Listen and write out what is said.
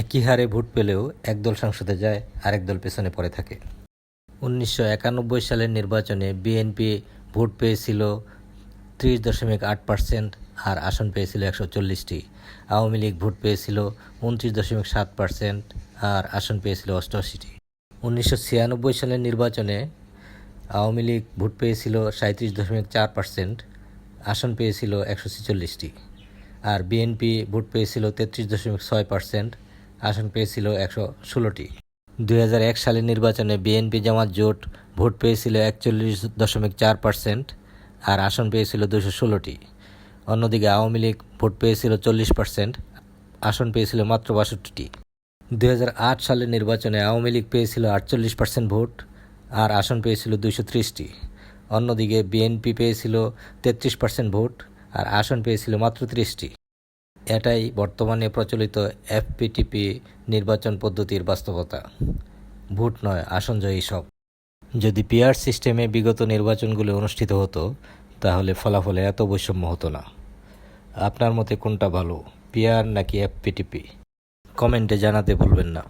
একই হারে ভোট পেলেও একদল সংসদে যায়, আরেক দল পেছনে পড়ে থাকে। ১৯৯১ সালের নির্বাচনে বিএনপি ভোট পেয়েছিল ৩০.৮% আর আসন পেয়েছিল ১৪০টি। আওয়ামী লীগ ভোট পেয়েছিল ২৯.৭% আর আসন পেয়েছিল ৮৮টি। ১৯৯৬ সালের নির্বাচনে আওয়ামী লীগ ভোট পেয়েছিল ৩৭.৪%, আসন পেয়েছিল ১৪৬টি। আর বিএনপি ভোট পেয়েছিল ৩৩.৬%, আসন পেয়েছিল ১১৬টি। ২০০১ সালের নির্বাচনে বিএনপি জামাত জোট ভোট পেয়েছিল ৪১.৪%, আর আসন পেয়েছিল ২১৬টি। অন্যদিকে আওয়ামী লীগ ভোট পেয়েছিল 40%, আসন পেয়েছিল মাত্র ৬২টি। ২০০৮ সালের নির্বাচনে আওয়ামী লীগ পেয়েছিল ৪৮% ভোট আর আসন পেয়েছিল ২৩০টি। অন্যদিকে বিএনপি পেয়েছিল ৩৩% ভোট আর আসন পেয়েছিল মাত্র 30টি। এটাই বর্তমানে প্রচলিত এফপিটিপি নির্বাচন পদ্ধতির বাস্তবতা। ভোট নয়, আসন জয়ী সব। যদি পিআর সিস্টেমে বিগত নির্বাচনগুলো অনুষ্ঠিত হতো তাহলে ফলাফলে এত বৈষম্য হতো না। আপনার মতে কোনটা ভালো, পিআর নাকি এফপিটিপি? কমেন্টে জানাতে ভুলবেন না।